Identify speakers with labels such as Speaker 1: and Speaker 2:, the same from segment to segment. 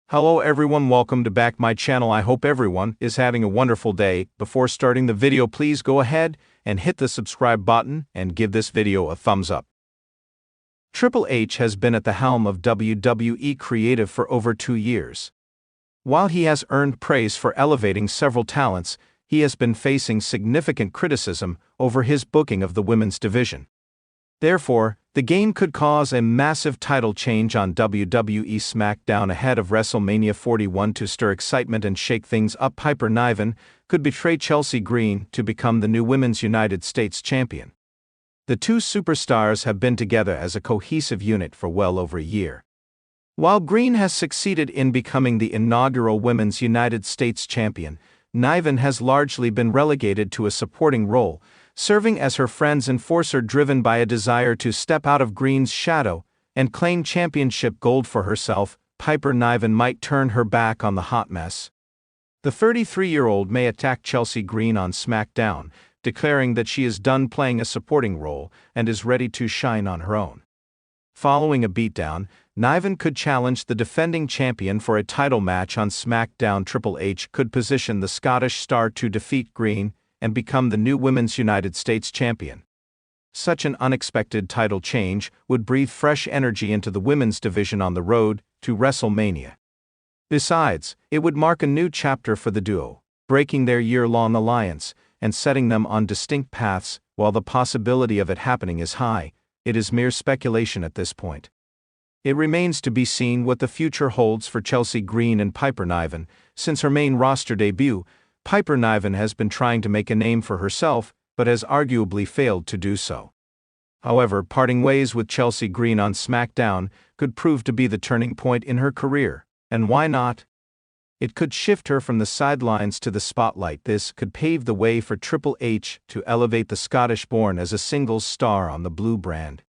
Speaker 1: Hello everyone, welcome to back my channel. I hope everyone is having a wonderful day. Before starting the video, please go ahead and hit the subscribe button and give this video a thumbs up. Triple H has been at the helm of WWE Creative for over 2 years. While he has earned praise for elevating several talents, he has been facing significant criticism over his booking of the women's division. Therefore, the game could cause a massive title change on WWE SmackDown ahead of WrestleMania 41 to stir excitement and shake things up. Piper Niven could betray Chelsea Green to become the new Women's United States Champion. The two superstars have been together as a cohesive unit for well over a year. While Green has succeeded in becoming the inaugural Women's United States Champion, Niven has largely been relegated to a supporting role, serving as her friend's enforcer driven by a desire to step out of Green's shadow and claim championship gold for herself. Piper Niven might turn her back on the hot mess. The 33-year-old may attack Chelsea Green on SmackDown, declaring that she is done playing a supporting role and is ready to shine on her own. Following a beatdown, Niven could challenge the defending champion for a title match on SmackDown. Triple H could position the Scottish star to defeat Green and become the new Women's United States Champion. Such an unexpected title change would breathe fresh energy into the women's division on the road to WrestleMania. Besides, it would mark a new chapter for the duo, breaking their year-long alliance and setting them on distinct paths. While the possibility of it happening is high, it is mere speculation at this point. It remains to be seen what the future holds for Chelsea Green and Piper Niven. Since her main roster debut, Piper Niven has been trying to make a name for herself, but has arguably failed to do so. However, parting ways with Chelsea Green on SmackDown could prove to be the turning point in her career, and why not? It could shift her from the sidelines to the spotlight. This could pave the way for Triple H to elevate the Scottish-born as a singles star on the blue brand.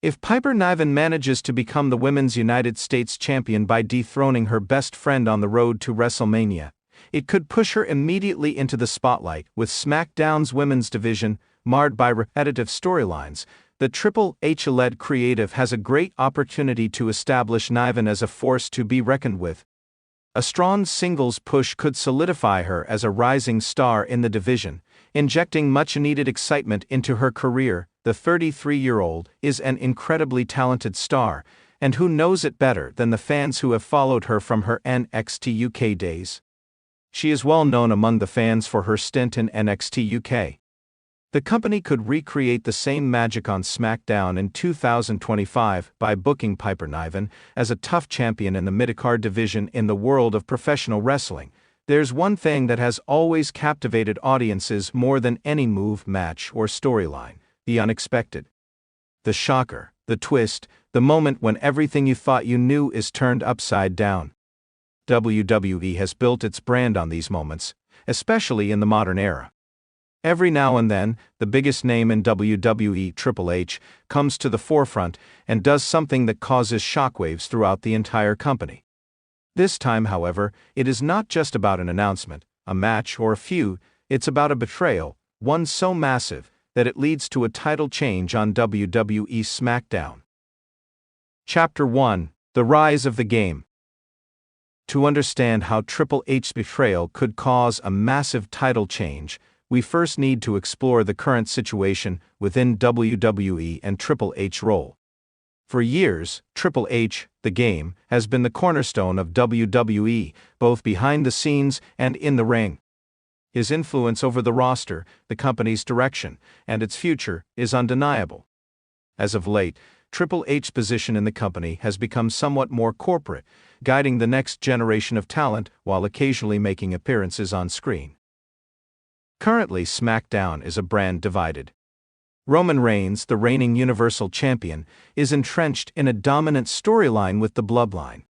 Speaker 1: If Piper Niven manages to become the Women's United States Champion by dethroning her best friend on the road to WrestleMania, it could push her immediately into the spotlight. With SmackDown's women's division marred by repetitive storylines, the Triple H-led creative has a great opportunity to establish Niven as a force to be reckoned with. A strong singles push could solidify her as a rising star in the division, injecting much-needed excitement into her career. The 33-year-old is an incredibly talented star, and who knows it better than the fans who have followed her from her NXT UK days? She is well known among the fans for her stint in NXT UK. The company could recreate the same magic on SmackDown in 2025 by booking Piper Niven as a tough champion in the midcard division. In the world of professional wrestling, there's one thing that has always captivated audiences more than any move, match, or storyline: the unexpected. The shocker, the twist, the moment when everything you thought you knew is turned upside down. WWE has built its brand on these moments, especially in the modern era. Every now and then, the biggest name in WWE, Triple H, comes to the forefront and does something that causes shockwaves throughout the entire company. This time, however, it is not just about an announcement, a match, or a feud. It's about a betrayal, one so massive that it leads to a title change on WWE SmackDown. Chapter 1: The Rise of the Game. To understand how Triple H's betrayal could cause a massive title change, we first need to explore the current situation within WWE and Triple H's role. For years, Triple H, the Game, has been the cornerstone of WWE, both behind the scenes and in the ring. His influence over the roster, the company's direction, and its future is undeniable. As of late, Triple H's position in the company has become somewhat more corporate, guiding the next generation of talent while occasionally making appearances on screen. Currently, SmackDown is a brand divided. Roman Reigns, the reigning Universal Champion, is entrenched in a dominant storyline with the Bloodline.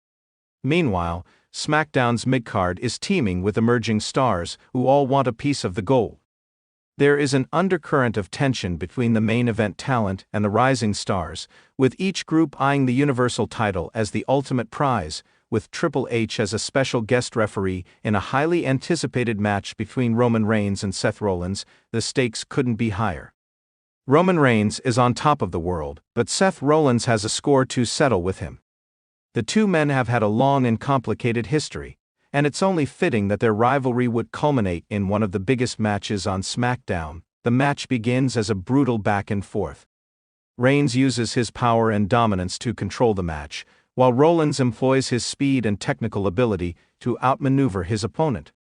Speaker 1: Meanwhile, SmackDown's midcard is teeming with emerging stars who all want a piece of the gold. There is an undercurrent of tension between the main event talent and the rising stars, with each group eyeing the Universal title as the ultimate prize. With Triple H as a special guest referee in a highly anticipated match between Roman Reigns and Seth Rollins, the stakes couldn't be higher. Roman Reigns is on top of the world, but Seth Rollins has a score to settle with him. The two men have had a long and complicated history, and it's only fitting that their rivalry would culminate in one of the biggest matches on SmackDown. The match begins as a brutal back and forth. Reigns uses his power and dominance to control the match, while Rollins employs his speed and technical ability to outmaneuver his opponent.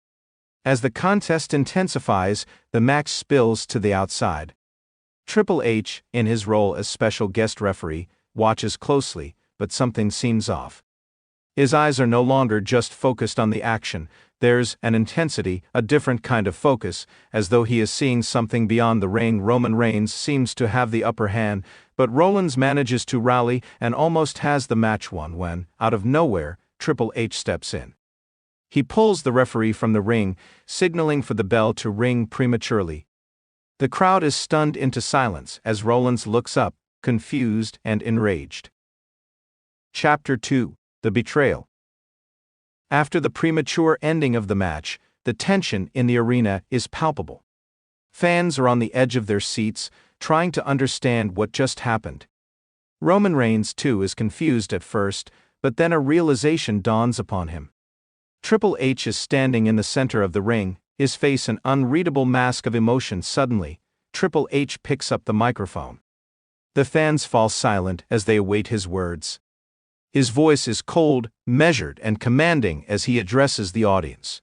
Speaker 1: As the contest intensifies, the match spills to the outside. Triple H, in his role as special guest referee, watches closely, but something seems off. His eyes are no longer just focused on the action. There's an intensity, a different kind of focus, as though he is seeing something beyond the ring. Roman Reigns seems to have the upper hand, but Rollins manages to rally and almost has the match won when, out of nowhere, Triple H steps in. He pulls the referee from the ring, signaling for the bell to ring prematurely. The crowd is stunned into silence as Rollins looks up, confused and enraged. Chapter 2: The Betrayal. After the premature ending of the match, the tension in the arena is palpable. Fans are on the edge of their seats, trying to understand what just happened. Roman Reigns, too, is confused at first, but then a realization dawns upon him. Triple H is standing in the center of the ring, his face an unreadable mask of emotion. Suddenly, Triple H picks up the microphone. The fans fall silent as they await his words. His voice is cold, measured, and commanding as he addresses the audience.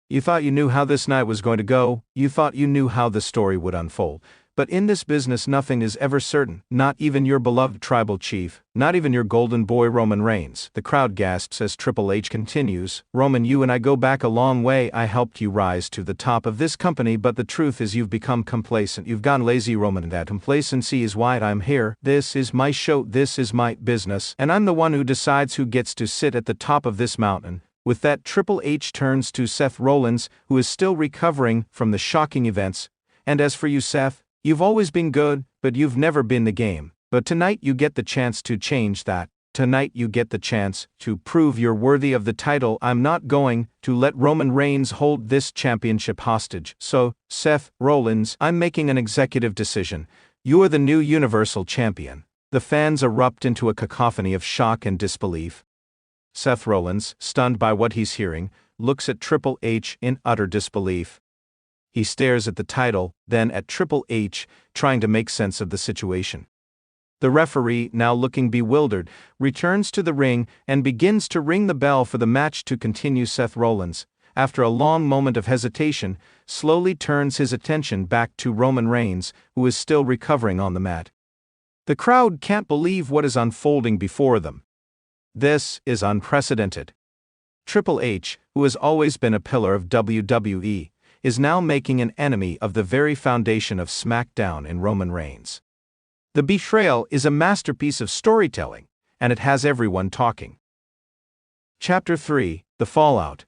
Speaker 1: You thought you knew how this night was going to go, you thought you knew how the story would unfold. But in this business nothing is ever certain, not even your beloved tribal chief, not even your golden boy Roman Reigns. The crowd gasps as Triple H continues, Roman, you and I go back a long way. I helped you rise to the top of this company, but the truth is you've become complacent. You've gone lazy, Roman, and that complacency is why I'm here. This is my show, this is my business, and I'm the one who decides who gets to sit at the top of this mountain. With that, Triple H turns to Seth Rollins, who is still recovering from the shocking events. And as for you, Seth, you've always been good, but you've never been the game. But tonight you get the chance to change that. Tonight you get the chance to prove you're worthy of the title. I'm not going to let Roman Reigns hold this championship hostage. So, Seth Rollins, I'm making an executive decision. You are the new Universal Champion. The fans erupt into a cacophony of shock and disbelief. Seth Rollins, stunned by what he's hearing, looks at Triple H in utter disbelief. He stares at the title, then at Triple H, trying to make sense of the situation. The referee, now looking bewildered, returns to the ring and begins to ring the bell for the match to continue. Seth Rollins, after a long moment of hesitation, slowly turns his attention back to Roman Reigns, who is still recovering on the mat. The crowd can't believe what is unfolding before them. This is unprecedented. Triple H, who has always been a pillar of WWE, is now making an enemy of the very foundation of SmackDown in Roman Reigns. The Betrayal is a masterpiece of storytelling, and it has everyone talking. Chapter 3: The Fallout.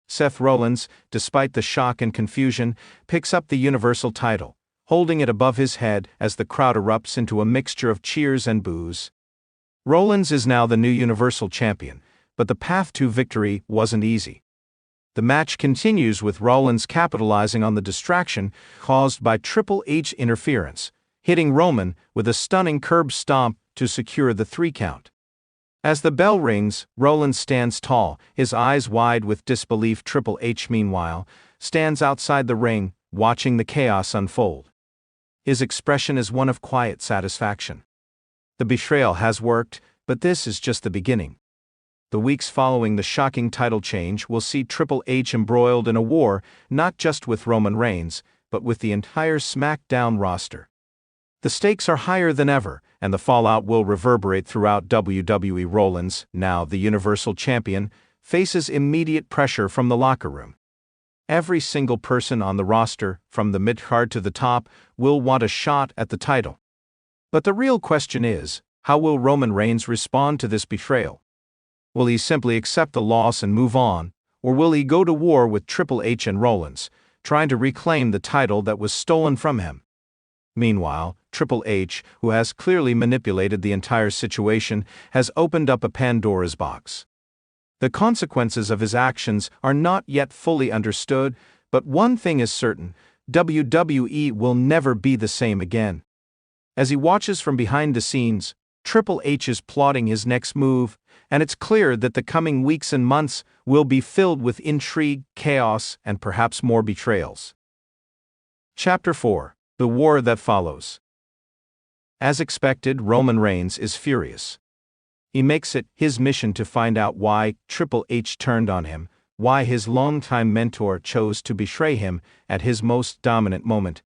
Speaker 1: Seth Rollins, despite the shock and confusion, picks up the Universal title, holding it above his head as the crowd erupts into a mixture of cheers and boos. Rollins is now the new Universal Champion, but the path to victory wasn't easy. The match continues with Rollins capitalizing on the distraction caused by Triple H interference, hitting Roman with a stunning curb stomp to secure the 3 count. As the bell rings, Rollins stands tall, his eyes wide with disbelief. Triple H, meanwhile, stands outside the ring, watching the chaos unfold. His expression is one of quiet satisfaction. The betrayal has worked, but this is just the beginning. The weeks following the shocking title change will see Triple H embroiled in a war not just with Roman Reigns, but with the entire SmackDown roster. The stakes are higher than ever, and the fallout will reverberate throughout WWE. Rollins, now the Universal Champion, faces immediate pressure from the locker room. Every single person on the roster, from the mid-card to the top, will want a shot at the title. But the real question is, how will Roman Reigns respond to this betrayal? Will he simply accept the loss and move on, or will he go to war with Triple H and Rollins, trying to reclaim the title that was stolen from him? Meanwhile, Triple H, who has clearly manipulated the entire situation, has opened up a Pandora's box. The consequences of his actions are not yet fully understood, but one thing is certain: WWE will never be the same again. As he watches from behind the scenes, Triple H is plotting his next move, and it's clear that the coming weeks and months will be filled with intrigue, chaos, and perhaps more betrayals. Chapter 4: The War That Follows. As expected, Roman Reigns is furious. He makes it his mission to find out why Triple H turned on him, why his longtime mentor chose to betray him at his most dominant moment.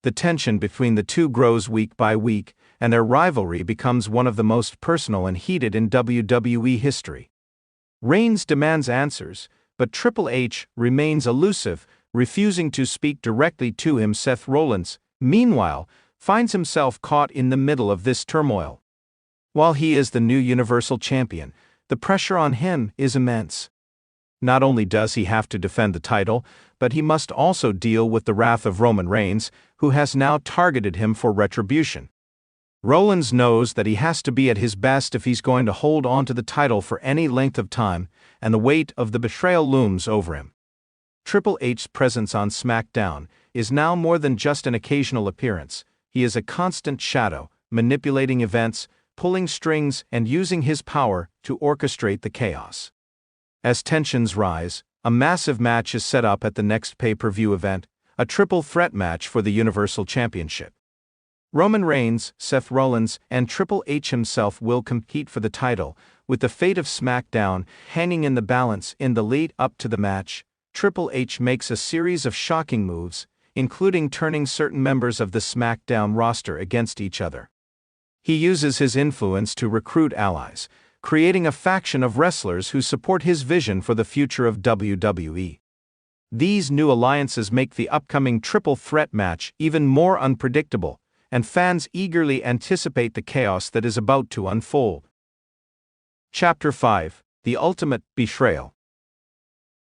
Speaker 1: The tension between the two grows week by week, and their rivalry becomes one of the most personal and heated in WWE history. Reigns demands answers, but Triple H remains elusive, refusing to speak directly to him. Seth Rollins, meanwhile, finds himself caught in the middle of this turmoil. While he is the new Universal Champion, the pressure on him is immense. Not only does he have to defend the title, but he must also deal with the wrath of Roman Reigns, who has now targeted him for retribution. Rollins knows that he has to be at his best if he's going to hold on to the title for any length of time, and the weight of the betrayal looms over him. Triple H's presence on SmackDown is now more than just an occasional appearance. He is a constant shadow, manipulating events, pulling strings, and using his power to orchestrate the chaos. As tensions rise, a massive match is set up at the next pay-per-view event, a triple threat match for the Universal Championship. Roman Reigns, Seth Rollins, and Triple H himself will compete for the title, with the fate of SmackDown hanging in the balance. In the lead up to the match, Triple H makes a series of shocking moves, including turning certain members of the SmackDown roster against each other. He uses his influence to recruit allies, creating a faction of wrestlers who support his vision for the future of WWE. These new alliances make the upcoming triple threat match even more unpredictable, and fans eagerly anticipate the chaos that is about to unfold. Chapter 5: The Ultimate Betrayal.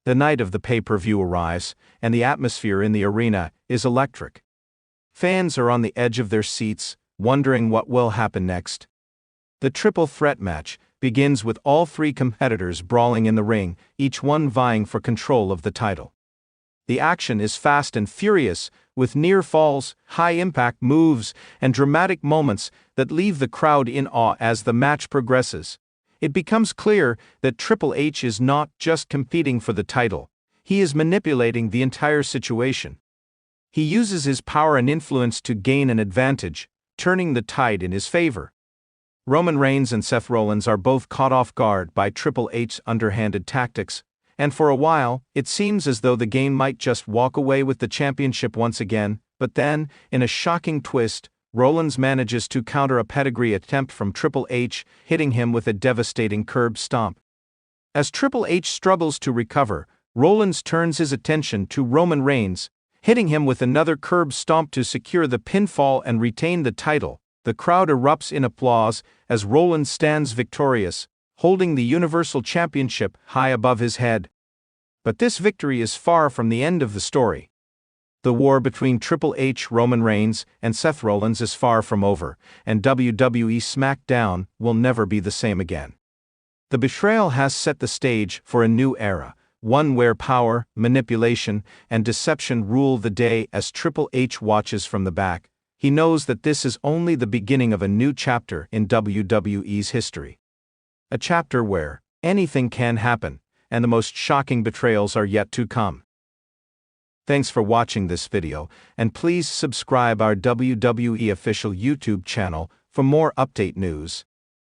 Speaker 1: The night of the pay-per-view arrives, and the atmosphere in the arena is electric. Fans are on the edge of their seats, wondering what will happen next. The triple threat match begins with all three competitors brawling in the ring, each one vying for control of the title. The action is fast and furious, with near falls, high-impact moves, and dramatic moments that leave the crowd in awe as the match progresses. It becomes clear that Triple H is not just competing for the title, he is manipulating the entire situation. He uses his power and influence to gain an advantage, turning the tide in his favor. Roman Reigns and Seth Rollins are both caught off guard by Triple H's underhanded tactics, and for a while, it seems as though the game might just walk away with the championship once again. But then, in a shocking twist, Rollins manages to counter a pedigree attempt from Triple H, hitting him with a devastating curb stomp. As Triple H struggles to recover, Rollins turns his attention to Roman Reigns, hitting him with another curb stomp to secure the pinfall and retain the title. The crowd erupts in applause as Rollins stands victorious, holding the Universal Championship high above his head. But this victory is far from the end of the story. The war between Triple H, Roman Reigns, and Seth Rollins is far from over, and WWE SmackDown will never be the same again. The betrayal has set the stage for a new era, one where power, manipulation, and deception rule the day. As Triple H watches from the back, he knows that this is only the beginning of a new chapter in WWE's history. A chapter where anything can happen, and the most shocking betrayals are yet to come. Thanks for watching this video, and please subscribe our WWE official YouTube channel for more update news.